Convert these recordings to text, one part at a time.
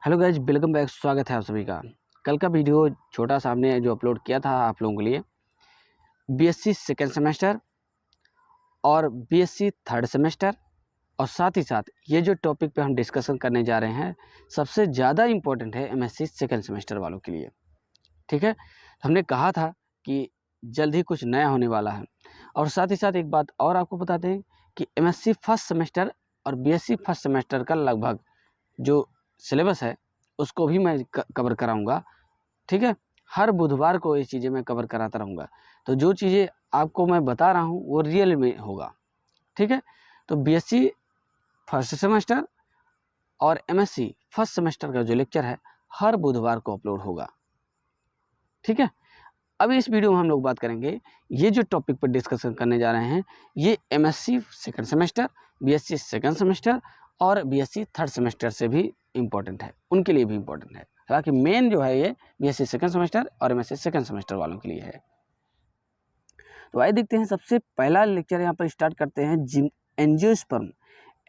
Hello guys, welcome back. स्वागत है आप सभी का। कल का वीडियो छोटा सा हमने जो अपलोड किया था आप लोगों के लिए बीएससी सेकेंड सेमेस्टर और बीएससी थर्ड सेमेस्टर और साथ ही साथ ये जो टॉपिक पे हम डिस्कशन करने जा रहे हैं सबसे ज़्यादा इम्पोर्टेंट है एमएससी सेकेंड सेमेस्टर वालों के लिए। ठीक है, हमने कहा था कि जल्द ही कुछ नया होने वाला है। और साथ ही साथ एक बात और आपको बता दें कि एमएससी फर्स्ट सेमेस्टर और बीएससी फर्स्ट सेमेस्टर का लगभग जो सिलेबस है उसको भी मैं कवर कराऊंगा। ठीक है, हर बुधवार को ये चीज़ें मैं कवर कराता रहूँगा। तो जो चीज़ें आपको मैं बता रहा हूँ वो रियल में होगा। ठीक है, तो बीएससी फर्स्ट सेमेस्टर और एमएससी फर्स्ट सेमेस्टर का जो लेक्चर है हर बुधवार को अपलोड होगा। ठीक है, अभी इस वीडियो में हम लोग बात करेंगे ये जो टॉपिक पर डिस्कशन करने जा रहे हैं ये MSc second semester, BSc second semester और बीएससी थर्ड सेमेस्टर से भी इम्पोर्टेंट है, उनके लिए भी इम्पोर्टेंट है। हालांकि मेन जो है ये बीएससी सेकंड सेमेस्टर और एमएससी सेकंड सेमेस्टर वालों के लिए है। तो आइए देखते हैं, सबसे पहला लेक्चर यहाँ पर स्टार्ट करते हैं एंजियोस्पर्म।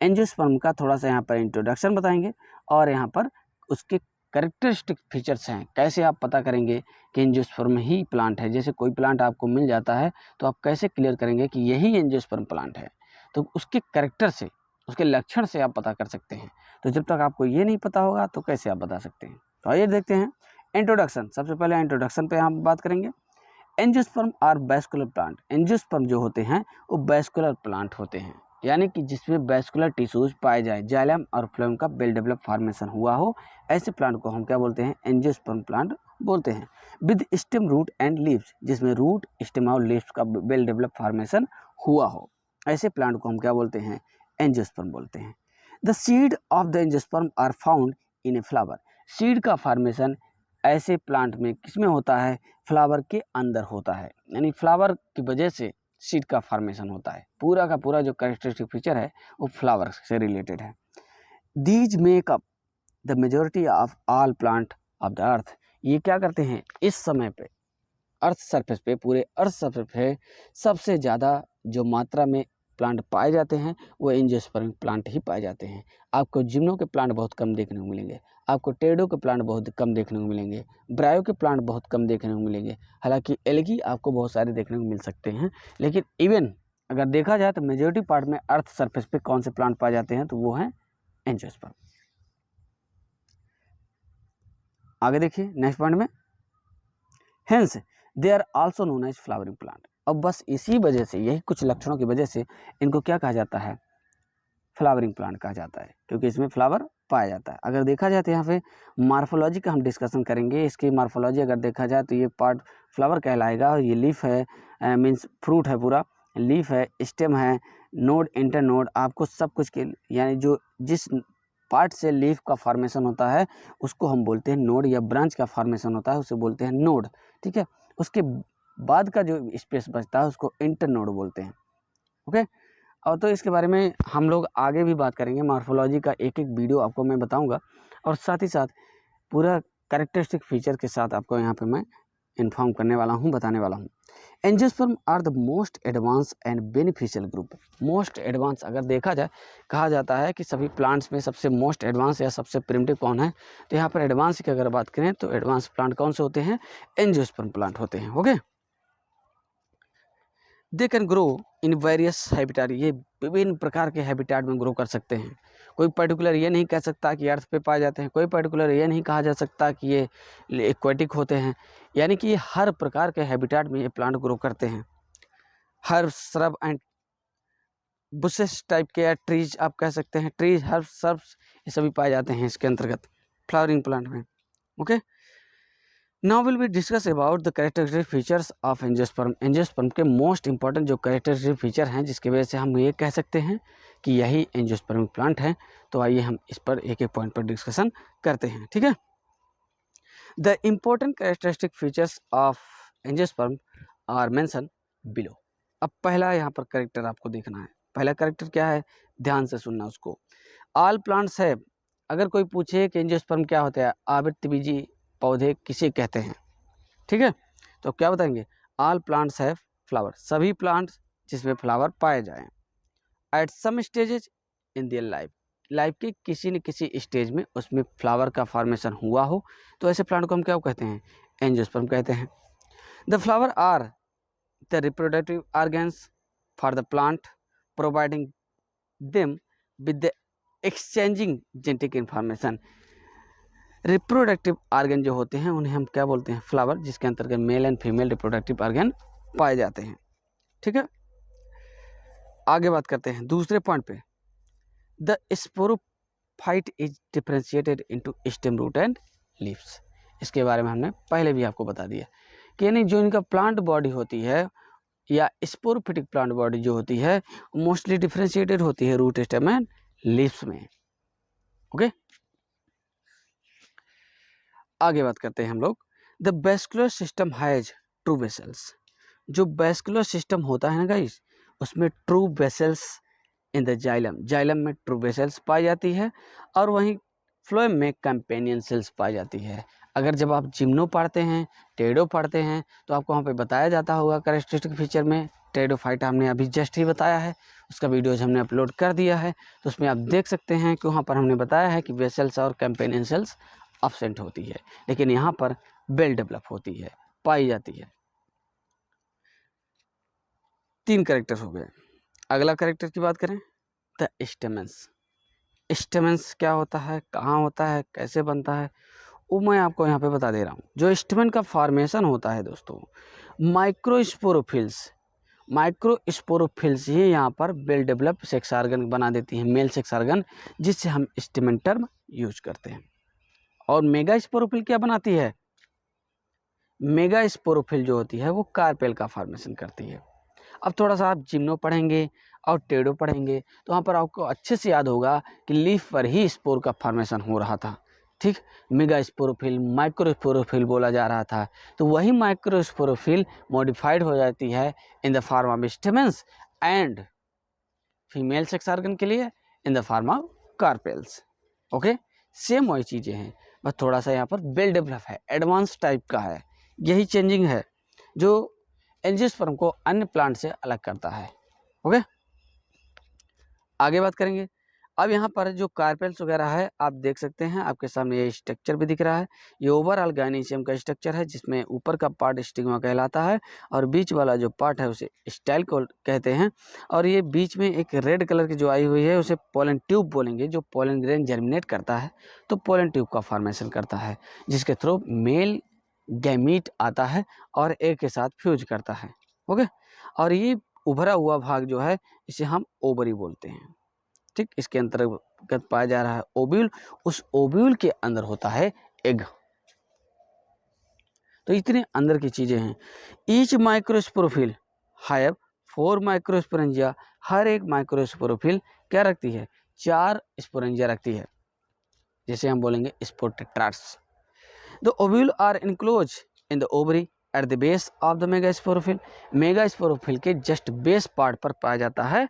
एंजियोस्पर्म का थोड़ा सा यहाँ पर इंट्रोडक्शन बताएंगे और यहाँ पर उसके कैरेक्टरिस्टिक फीचर्स हैं, कैसे आप पता करेंगे कि एंजियोस्पर्म ही प्लांट है। जैसे कोई प्लांट आपको मिल जाता है तो आप कैसे क्लियर करेंगे कि यही एंजियोस्पर्म प्लांट है, तो उसके कैरेक्टर से, उसके लक्षण से आप पता कर सकते हैं। तो जब तक आपको ये नहीं पता होगा तो कैसे आप बता सकते हैं। तो आइए देखते हैं इंट्रोडक्शन। सबसे पहले इंट्रोडक्शन पे हम बात करेंगे। Angiosperm are vascular plant. Angiosperm जो होते हैं वो वैस्कुलर प्लांट होते हैं, यानी कि जिसमें वैस्कुलर टिश्यूज पाए जाए, जाइलम और फ्लोएम का वेल डेवलप फॉर्मेशन हुआ हो, ऐसे प्लांट को हम क्या बोलते हैं? एंजियोस्पर्म प्लांट बोलते हैं। With stem, root and leaves, जिसमें रूट, स्टेम और लीव्स का वेल डेवलप फॉर्मेशन हुआ हो, ऐसे प्लांट को हम क्या बोलते हैं? एंजियोस्पर्म बोलते हैं। The seed of the angiosperm are found in a flower. Seed का फॉर्मेशन ऐसे प्लांट में किसमें होता है? फ्लावर के अंदर होता है, यानी फ्लावर की वजह से सीड का फॉर्मेशन होता है। पूरा का पूरा जो कैरेक्टरिस्टिक फीचर है वो फ्लावर से रिलेटेड है। These make up the majority of all plant of the earth. ये क्या करते हैं इस समय पे अर्थ सरफेस पे, पूरे अर्थ सरफेस पे सबसे ज़्यादा जो मात्रा में प्लांट पाए जाते हैं वो एंजियोस्पर्म प्लांट ही पाए जाते हैं। आपको जिम्नो के प्लांट बहुत कम देखने को मिलेंगे, आपको टेडो के प्लांट बहुत कम देखने को मिलेंगे, ब्रायो के प्लांट बहुत कम देखने को मिलेंगे। हालांकि एल्गी आपको बहुत सारे देखने को मिल सकते हैं, लेकिन इवन अगर देखा जाए तो मेजोरिटी पार्ट में अर्थ सरफेस पे कौन से प्लांट पाए जाते हैं? तो वो हैं एंजियोस्पर्म। आगे देखिए नेक्स्ट पॉइंट में, hence they are also known as flowering plant. अब बस इसी वजह से, यही कुछ लक्षणों की वजह से इनको क्या कहा जाता है? फ्लावरिंग प्लांट कहा जाता है, क्योंकि इसमें फ्लावर पाया जाता है। अगर देखा जाए तो यहाँ पे मार्फोलॉजी का हम डिस्कशन करेंगे। इसकी मार्फोलॉजी अगर देखा जाए तो ये पार्ट फ्लावर कहलाएगा, और ये लीफ है, मीन्स फ्रूट है, पूरा लीफ है, स्टेम है, नोड, इंटर नोड, आपको सब कुछ के, यानी जो जिस पार्ट से लीफ का फॉर्मेशन होता है उसको हम बोलते हैं नोड, या ब्रांच का फॉर्मेशन होता है उसे बोलते हैं नोड। ठीक है, उसके बाद का जो स्पेस बचता है उसको इंटर नोड बोलते हैं। ओके, और तो इसके बारे में हम लोग आगे भी बात करेंगे। मॉर्फोलॉजी का एक एक वीडियो आपको मैं बताऊंगा, और साथ ही साथ पूरा कैरेक्टरिस्टिक फीचर के साथ आपको यहाँ पे मैं इन्फॉर्म करने वाला हूँ, बताने वाला हूँ। Angiosperm are the most advance and beneficial group. Most advance अगर देखा जाए, कहा जाता है कि सभी प्लांट्स में सबसे मोस्ट एडवांस या सबसे प्रिमिटिव कौन है? तो यहाँ पर एडवांस की अगर बात करें तो एडवांस प्लांट कौन से होते हैं? एंजियोस्पर्म प्लांट होते हैं। Okay, they can grow in various habitat. ये विभिन्न प्रकार के हैबिटाट में ग्रो कर सकते हैं। कोई पर्टिकुलर ये नहीं कह सकता कि अर्थ पे पाए जाते हैं, कोई पर्टिकुलर ये नहीं कहा जा सकता कि ये एक्वेटिक होते हैं, यानी कि हर प्रकार के हैबिटाट में ये प्लांट ग्रो करते हैं। हर श्रब एंड बुशेस टाइप के, या ट्रीज आप कह सकते हैं, ट्रीज, हर्ब, सर्ब्स, ये सभी पाए जाते हैं इसके अंतर्गत फ्लावरिंग प्लांट में। Okay, now will be discuss about the characteristic features of angiosperm. Angiosperm के मोस्ट इंपॉर्टेंट जो कैरेक्टरिस्टिक फीचर हैं जिसकी वजह से हम ये कह सकते हैं कि यही एंजियोस्पर्म प्लांट है। तो आइए हम इस पर एक एक पॉइंट पर डिस्कशन करते हैं। ठीक है, the important characteristic features of angiosperm are mention below. अब पहला यहाँ पर कैरेक्टर आपको देखना है। पहला कैरेक्टर क्या है? ध्यान से सुनना उसको। ऑल प्लांट्स है, अगर कोई पूछे कि एंजियोस्पर्म क्या होता है, आवृतबीजी पौधे किसे कहते हैं? ठीक है, तो क्या बताएंगे? ऑल प्लांट्स हैव फ्लावर, सभी प्लांट्स जिसमें फ्लावर पाए जाएं, at some stages in their life, life के किसी न किसी स्टेज में उसमें फ्लावर का फॉर्मेशन हुआ हो, तो ऐसे प्लांट को हम क्या कहते हैं? एंजियोस्पर्म कहते हैं। The flower are the reproductive organs for the plant, providing them with the exchanging genetic information. Reproductive organ जो होते हैं उन्हें हम क्या बोलते हैं? फ्लावर, जिसके अंतर्गत male and female reproductive organ पाए जाते हैं। ठीक है, आगे बात करते हैं दूसरे पॉइंट पे। The sporophyte is differentiated into stem, root and leaves. इसके बारे में हमने पहले भी आपको बता दिया कि यानी जो इनका प्लांट बॉडी होती है या स्पोरोफिटिक प्लांट बॉडी जो होती है मोस्टली डिफरेंशिएटेड होती है रूट, स्टेम एंड लीव्स में। ओके, आगे बात करते हैं हम लोग। The vascular system has true vessels. जो वेस्कुलर सिस्टम होता है ना गाइस, उसमें true vessels in the xylem, xylem में ट्रू वेसल्स पाई जाती है, और वहीं फ्लोएम में कंपेनियन सेल्स पाई जाती है। अगर जब आप जिम्नो पढ़ते हैं, टेडो पढ़ते हैं, तो आपको वहाँ पे बताया जाता होगा कैरेक्टरिस्टिक फीचर में। टेडोफाइट हमने अभी जस्ट ही बताया है, उसका वीडियोज हमने अपलोड कर दिया है, तो उसमें आप देख सकते हैं कि वहाँ पर हमने बताया है कि वेसल्स और कंपेनियन सेल्स अब्सेंट होती है, लेकिन यहाँ पर वेल डेवलप होती है, पाई जाती है। 3 कैरेक्टर हो गए। अगला कैरेक्टर की बात करें, द स्टेमेंस। स्टेमेंस क्या होता है, कहाँ होता है, कैसे बनता है, वो मैं आपको यहाँ पे बता दे रहा हूँ। जो स्टेमेन का फॉर्मेशन होता है दोस्तों, माइक्रोस्पोरोफिल्स ही यहाँ पर वेल डेवलप सेक्स ऑर्गन बना देती हैं, मेल सेक्स ऑर्गन, जिससे हम स्टेमेन टर्म यूज करते हैं। और मेगास्पोरोफिल क्या बनाती है? मेगास्पोरोफिल जो होती है वो कार्पेल का फॉर्मेशन करती है। अब थोड़ा सा आप जिम्नो पढ़ेंगे और टेडो पढ़ेंगे तो वहाँ पर आपको अच्छे से याद होगा कि लीफ पर ही स्पोर का फॉर्मेशन हो रहा था। ठीक, मेगास्पोरोफिल माइक्रोस्पोरोफिल बोला जा रहा था, तो वही माइक्रोस्पोरोफिल मॉडिफाइड हो जाती है in the form of stamens and female sex organ के लिए in the form of carpels. Okay, same वही चीज़ें हैं, बस थोड़ा सा यहाँ पर वेल डेवलप है, एडवांस टाइप का है। यही चेंजिंग है जो एंजियोस्पर्म को अन्य प्लांट से अलग करता है। ओके, आगे बात करेंगे। अब यहाँ पर जो कार्पेल्स वगैरह है आप देख सकते हैं, आपके सामने ये स्ट्रक्चर भी दिख रहा है। ये ओवरऑल गायनीशियम का स्ट्रक्चर है, जिसमें ऊपर का पार्ट स्टिग्मा कहलाता है और बीच वाला जो पार्ट है उसे स्टाइल को कहते हैं। और ये बीच में एक रेड कलर की जो आई हुई है उसे पोलन ट्यूब बोलेंगे। जो पोलन ग्रेन जर्मिनेट करता है तो पोलन ट्यूब का फॉर्मेशन करता है, जिसके थ्रू मेल गैमीट आता है और एग के साथ फ्यूज करता है। ओके, और ये उभरा हुआ भाग जो है इसे हम ओवरी बोलते हैं। ठीक, इसके अंतर्गत पाया जा रहा है ओव्यूल, उस ओव्यूल के अंदर होता है एग। तो इतने अंदर की चीजें हैं। Each microsporophyll have 4 microsporangia. हर एक माइक्रोस्पोरोफिल क्या रखती है? 4 स्पोरेंजिया रखती है, जैसे हम बोलेंगे स्पोरेट्राट्स। The ovule are enclosed in the ovary at the base of the megasporophil. Megasporophyll के जस्ट बेस पार्ट पर पाया जाता है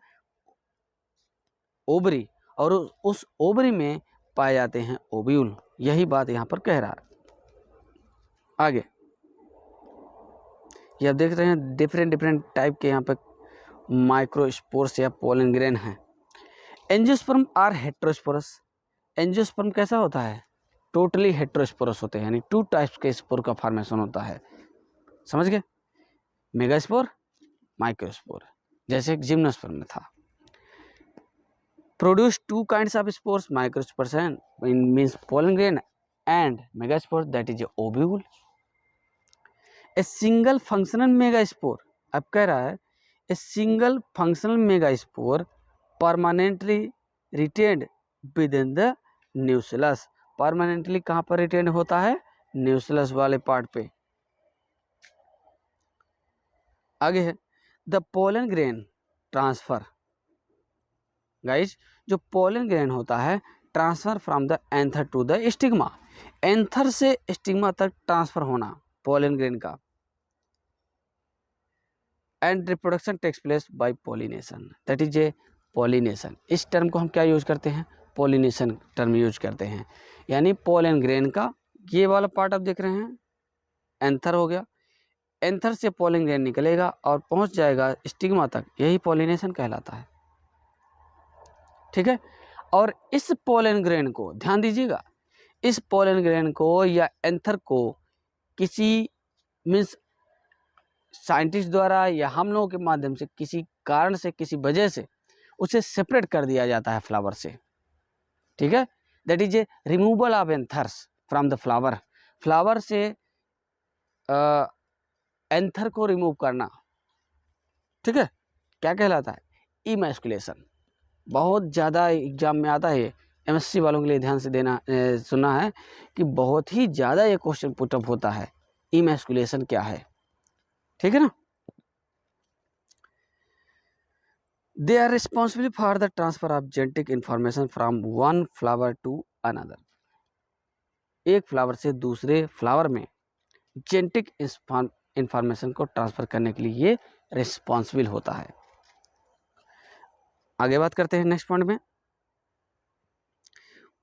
ओवरी, और उस ओवरी में पाए जाते हैं ओव्यूल। यही बात यहाँ पर कह रहा है। आगे ये आप देख रहे हैं डिफरेंट टाइप के यहाँ पे माइक्रोस्पोर्स या पोलन ग्रेन हैं। Angiosperm are heterosporous. एंजियोस्पर्म कैसा होता है? टोटली हेट्रोस्पोरस होते हैं, यानी 2 टाइप्स के स्पोर का फॉर्मेशन होता है। समझ गए? मेगास्पोर, माइक्रोस्पोर, जैसे जिम्नोस्पर्म में था। Produce 2 kinds of spores, microspores and means pollen grain and megaspore, that is ovule. A single functional megaspore, अब कह रहा है a single functional megaspore permanently retained with in the nucleus. Permanently कहाँ पर retain होता है? न्यूक्लियस वाले part पे। आगे है the pollen grain transfer. Guys, जो पोलन ग्रेन होता है transfer from the anther to the stigma, anther से स्टिग्मा तक ट्रांसफर होना पोलन ग्रेन का। And reproduction takes place by pollination, that is a pollination. इस टर्म को हम क्या यूज करते हैं? पॉलिनेशन टर्म यूज करते हैं। यानी पोलन ग्रेन का ये वाला पार्ट आप देख रहे हैं, एंथर हो गया, एंथर से पोलन ग्रेन निकलेगा और पहुंच जाएगा स्टिग्मा तक, यही पॉलिनेशन कहलाता है। ठीक है, और इस पोलन ग्रेन को ध्यान दीजिएगा, इस पोलन ग्रेन को या एंथर को किसी मीन्स साइंटिस्ट द्वारा या हम लोगों के माध्यम से किसी कारण से, किसी वजह से उसे सेपरेट कर दिया जाता है फ्लावर से, ठीक है। That is A removal of anthers from the flower. Flower से एंथर को रिमूव करना, ठीक है, क्या कहलाता है? इमैस्कुलेशन। बहुत ज़्यादा एग्जाम में आता है, एमएससी वालों के लिए ध्यान से देना सुनना है कि बहुत ही ज़्यादा ये क्वेश्चन पुटअप होता है, इमैस्कुलेशन क्या है, ठीक है ना। They are responsible for the transfer of genetic information from one flower to another. एक फ्लावर से दूसरे फ्लावर में जेनेटिक इंफॉर्मेशन को ट्रांसफर करने के लिए ये रिस्पॉन्सिबल होता है। आगे बात करते हैं नेक्स्ट पॉइंट में।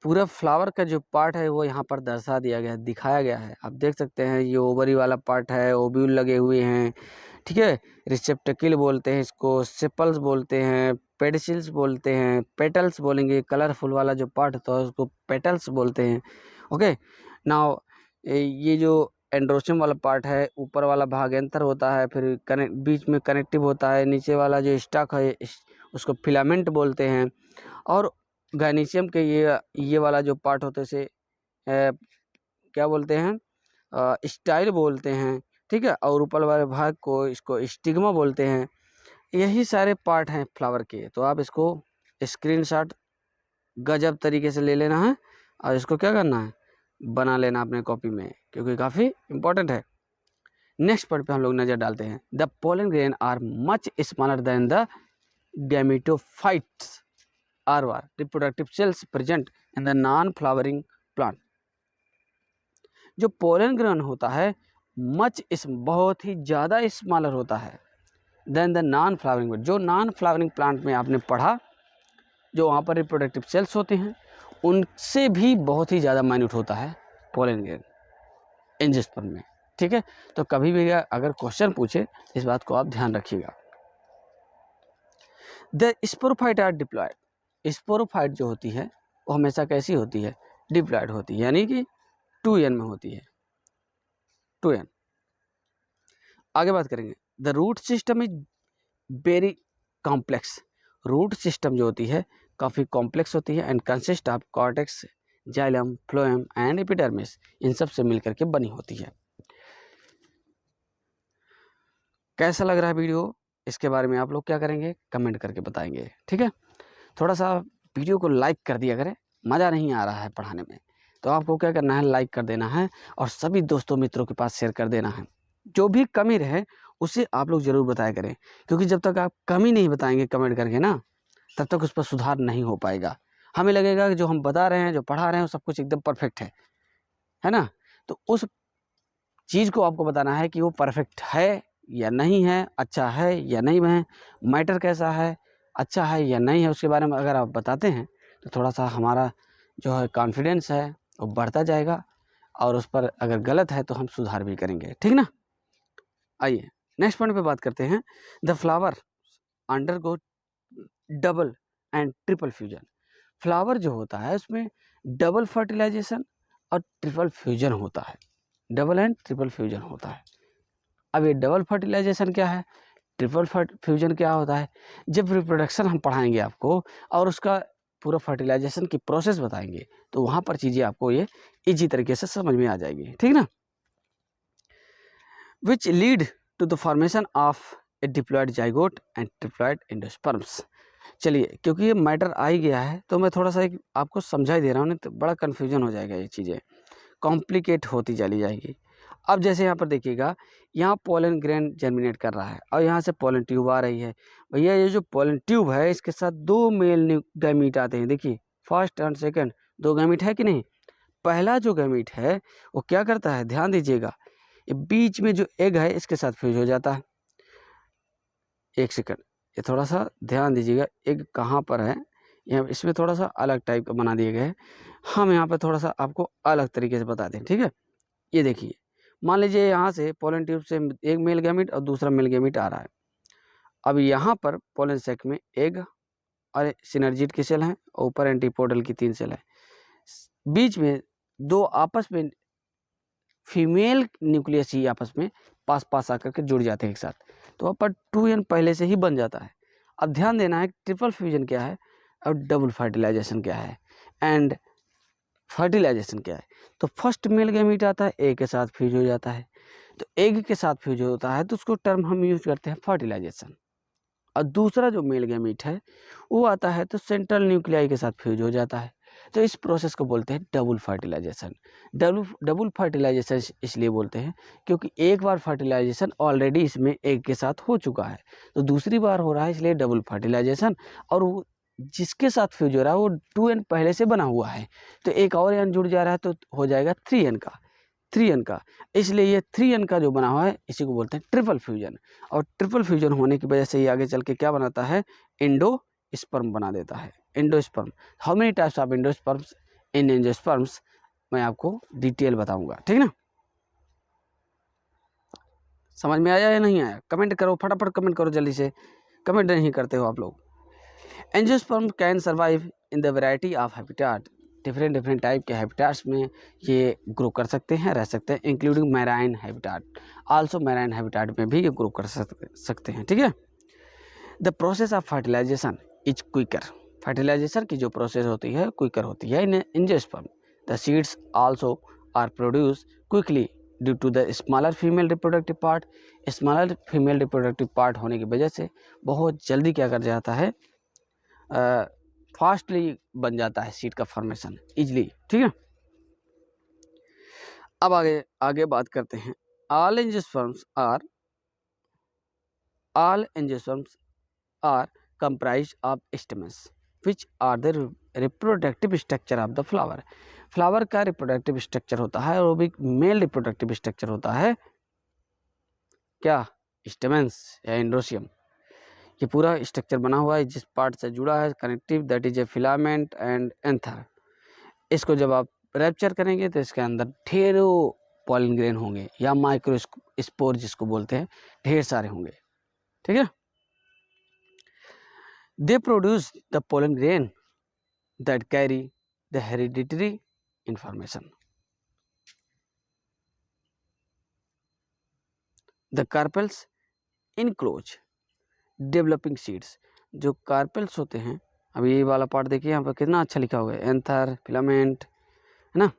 पूरा फ्लावर का जो पार्ट है वो यहाँ पर दर्शा दिया गया है, दिखाया गया है। आप देख सकते हैं ये ओवरी वाला पार्ट है, ओव्यूल लगे हुए हैं, ठीक है। रिसेप्टेकल बोलते हैं इसको, सेपल्स बोलते हैं, पेडिसिल्स बोलते हैं, पेटल्स बोलेंगे। कलरफुल वाला जो पार्ट होता है उसको पेटल्स बोलते हैं। ओके, नाउ ये जो एंड्रोशियम वाला पार्ट है, ऊपर वाला भाग एंथर होता है, फिर बीच में कनेक्टिव होता है, नीचे वाला जो स्टॉक है उसको फिलामेंट बोलते हैं, और गायनीशियम के ये वाला जो पार्ट होते से क्या बोलते हैं, स्टाइल बोलते हैं, ठीक है। और ऊपर वाले भाग को इसको स्टिग्मा बोलते हैं। यही सारे पार्ट हैं फ्लावर के। तो आप इसको स्क्रीनशॉट गजब तरीके से ले लेना है और इसको क्या करना है, बना लेना अपने कॉपी में, क्योंकि काफ़ी इंपॉर्टेंट है। नेक्स्ट पॉइंट पे हम लोग नज़र डालते हैं। The pollen grain are much smaller than the gametophytes are reproductive cells present in the non flowering plant. जो पोलन ग्रेन होता है मच इस बहुत ही ज़्यादा स्मॉलर होता है देन द नॉन फ्लावरिंग। जो नॉन फ्लावरिंग प्लांट में आपने पढ़ा, जो वहाँ पर रिप्रोडक्टिव सेल्स होते हैं उनसे भी बहुत ही ज़्यादा माइन्यूट होता है पोलन ग्रेन एंजियोस्पर्म में, ठीक है। तो कभी भी अगर क्वेश्चन पूछे इस बात को आप ध्यान रखिएगा। The sporophyte are diploid. Sporophyte जो होती है वो हमेशा कैसी होती है, डिप्लॉयड होती है, यानी कि 2n में होती है, 2n। आगे बात करेंगे। The root system is very complex. Root system जो होती है काफ़ी कॉम्प्लेक्स होती है and consist of cortex, xylem, phloem and epidermis. इन सब से मिलकर के बनी होती है। कैसा लग रहा है वीडियो, इसके बारे में आप लोग क्या करेंगे, कमेंट करके बताएंगे, ठीक है। थोड़ा सा वीडियो को लाइक कर दिया करें, मज़ा नहीं आ रहा है पढ़ाने में तो आपको क्या करना है, लाइक कर देना है और सभी दोस्तों मित्रों के पास शेयर कर देना है। जो भी कमी रहे उसे आप लोग ज़रूर बताया करें, क्योंकि जब तक आप कमी नहीं बताएंगे कमेंट करके ना, तब तक उस पर सुधार नहीं हो पाएगा। हमें लगेगा कि जो हम बता रहे हैं, जो पढ़ा रहे हैं, वो सब कुछ एकदम परफेक्ट है ना। तो उस चीज़ को आपको बताना है कि वो परफेक्ट है या नहीं है, अच्छा है या नहीं है, मैटर कैसा है, अच्छा है या नहीं है, उसके बारे में अगर आप बताते हैं तो थोड़ा सा हमारा जो है कॉन्फिडेंस है वो बढ़ता जाएगा और उस पर अगर गलत है तो हम सुधार भी करेंगे, ठीक ना। आइए नेक्स्ट पॉइंट पे बात करते हैं। The flower undergo double and triple fusion. Flower जो होता है उसमें डबल फर्टिलाइजेशन और ट्रिपल फ्यूजन होता है, डबल एंड ट्रिपल फ्यूजन होता है। अब ये डबल फर्टिलाइजेशन क्या है, ट्रिपल फ्यूजन क्या होता है, जब रिप्रोडक्शन हम पढ़ाएंगे आपको और उसका पूरा फर्टिलाइजेशन की प्रोसेस बताएंगे तो वहाँ पर चीज़ें आपको ये इजी तरीके से समझ में आ जाएगी, ठीक ना। Which lead to the formation of a diploid zygote and triploid endosperms. चलिए, क्योंकि ये मैटर आ ही गया है तो मैं थोड़ा सा एक आपको समझा ही दे रहा हूँ, नहीं तो बड़ा कन्फ्यूजन हो जाएगा, ये चीज़ें कॉम्प्लिकेट होती चली जाएगी। अब जैसे यहाँ पर देखिएगा, यहाँ पोलन ग्रेन जर्मिनेट कर रहा है और यहाँ से पोलन ट्यूब आ रही है। भैया ये जो पोलन ट्यूब है इसके साथ 2 मेल गैमीट आते हैं। देखिए फर्स्ट एंड सेकंड 2 गैमीट है कि नहीं। पहला जो गैमीट है वो क्या करता है, ध्यान दीजिएगा, ये बीच में जो एग है इसके साथ फ्यूज हो जाता है। एक सेकंड, ये थोड़ा सा ध्यान दीजिएगा, एग कहाँ पर है, यहाँ इसमें थोड़ा सा अलग टाइप का बना दिए गए हैं। हम यहाँ पर थोड़ा सा आपको अलग तरीके से बता दें, ठीक है। ये देखिए, मान लीजिए यहाँ से पोलन ट्यूब से एक मेल गैमीट और दूसरा मेल गैमीट आ रहा है। अब यहाँ पर पोलन सैक में एग और सिनर्जिड की सेल हैं, ऊपर एंटीपोडल की 3 सेल हैं। बीच में 2 आपस में फीमेल न्यूक्लियस ही आपस में पास आकर के जुड़ जाते हैं एक साथ, तो अपन 2n पहले से ही बन जाता है। अब ध्यान देना है ट्रिपल फ्यूजन क्या है और डबल फर्टिलाइजेशन क्या है एंड फर्टिलाइजेशन क्या है। तो फर्स्ट मेल गैमीट आता है, ए के साथ फ्यूज हो जाता है, तो एग के साथ फ्यूज होता है, तो उसको टर्म हम यूज करते हैं फर्टिलाइजेशन। और दूसरा जो मेल गैमीट है वो आता है तो सेंट्रल न्यूक्लियाई के साथ फ्यूज हो जाता है, तो इस प्रोसेस को बोलते हैं डबल फर्टिलाइजेशन। डबल फर्टिलाइजेशन इसलिए बोलते हैं क्योंकि एक बार फर्टिलाइजेशन ऑलरेडी इसमें एग के साथ हो चुका है, तो दूसरी बार हो रहा है, इसलिए डबल फर्टिलाइजेशन। और वो जिसके साथ फ्यूज हो रहा है वो 2n पहले से बना हुआ है, तो एक और n जुड़ जा रहा है तो हो जाएगा 3n का। इसलिए ये 3n का जो बना हुआ है इसी को बोलते हैं ट्रिपल फ्यूजन। और ट्रिपल फ्यूजन होने की वजह से ये आगे चल के क्या बनाता है, एंडोस्पर्म बना देता है। Endosperm, how many types of endosperms in angiosperms, मैं आपको डिटेल बताऊंगा, ठीक ना। समझ में आया या नहीं आया? कमेंट करो, फटाफट कमेंट करो जल्दी से, कमेंट नहीं करते हो आप लोग। Angiosperm can survive in the variety of habitat, different type के हैबिटेट्स में ये ग्रो कर सकते हैं, रह सकते हैं, including marine habitat. Also marine habitat में भी ये ग्रो कर सकते हैं, ठीक है। The process of fertilization is quicker, fertilization की जो प्रोसेस होती है क्विकर होती है in angiosperm. The seeds also are produce quickly due to the smaller female reproductive part. Smaller female reproductive part होने की वजह से बहुत जल्दी क्या कर जाता है, फास्टली बन जाता है सीड का फॉर्मेशन इजली, ठीक है। अब आगे बात करते हैं। All angiosperms are comprised of stamens which are the reproductive structure of the flower. Flower का रिप्रोडक्टिव स्ट्रक्चर होता है और वो भी मेल रिप्रोडक्टिव स्ट्रक्चर होता है क्या, स्टेमन्स या एंड्रोसियम। ये पूरा स्ट्रक्चर बना हुआ है जिस पार्ट से जुड़ा है connective, that is A filament and anther. इसको जब आप रैप्चर करेंगे तो इसके अंदर ढेरों पॉलन ग्रेन होंगे या माइक्रो स्पोर जिसको बोलते हैं, ढेर सारे होंगे, ठीक है। They produce the pollen grain that carry the hereditary information. The carpels enclose developing seeds. जो कार्पेल्स होते हैं, अभी ये वाला पार्ट देखिए यहाँ पर कितना अच्छा लिखा हुआ है, एंथर, फिलामेंट, है ना।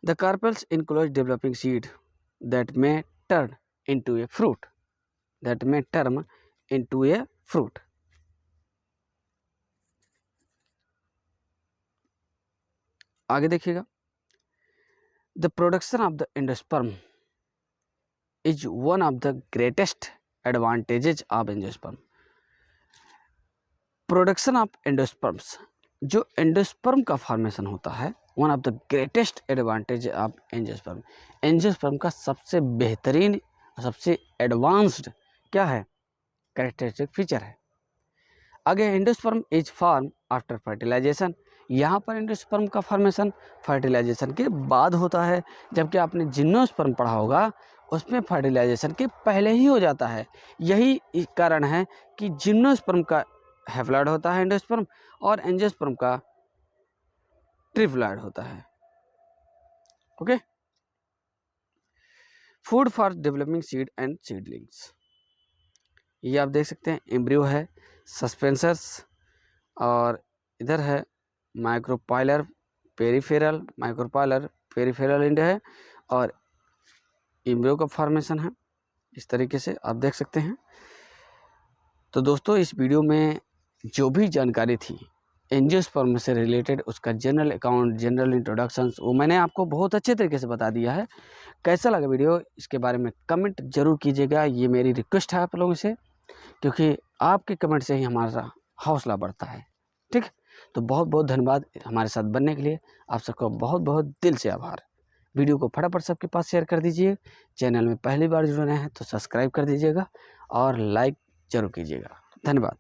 The carpels enclose developing seed that may turn into a fruit, आगे देखिएगा। The production of the endosperm is one of the greatest advantages of angiosperm. Production of endosperms, जो एंडोस्पर्म का फॉर्मेशन होता है, one of the greatest advantage of angiosperm. Angiosperm का सबसे बेहतरीन, सबसे एडवांस्ड क्या है, कैरेक्टरिस्टिक फीचर है। आगे endosperm is form after fertilization. यहाँ पर एंडोस्पर्म का फॉर्मेशन फर्टिलाइजेशन के बाद होता है, जबकि आपने जिम्नोस्पर्म पढ़ा होगा उसमें फर्टिलाइजेशन के पहले ही हो जाता है। यही कारण है कि जिम्नोस्पर्म का हैप्लॉइड होता है एंडोस्पर्म और एंजियोस्पर्म का ट्रिप्लॉइड होता है, okay. Food for developing seed and seedlings, ये आप देख सकते हैं, एम्ब्रियो है, सस्पेंसर्स, और इधर है माइक्रोपाइलर पेरिफेरल एंड है, और एम्ब्रियो का फॉर्मेशन है, इस तरीके से आप देख सकते हैं। तो दोस्तों इस वीडियो में जो भी जानकारी थी एंजियोस्पर्म से रिलेटेड, उसका जनरल अकाउंट, जनरल इंट्रोडक्शंस, वो मैंने आपको बहुत अच्छे तरीके से बता दिया है। कैसा लगा वीडियो, इसके बारे में कमेंट जरूर कीजिएगा, ये मेरी रिक्वेस्ट है आप लोगों से, क्योंकि आपके कमेंट से ही हमारा हौसला बढ़ता है, ठीक। तो बहुत बहुत धन्यवाद हमारे साथ बनने के लिए, आप सबका बहुत बहुत दिल से आभार। वीडियो को फटाफट सबके पास शेयर कर दीजिए, चैनल में पहली बार जुड़ रहे हैं तो सब्सक्राइब कर दीजिएगा और लाइक जरूर कीजिएगा। धन्यवाद।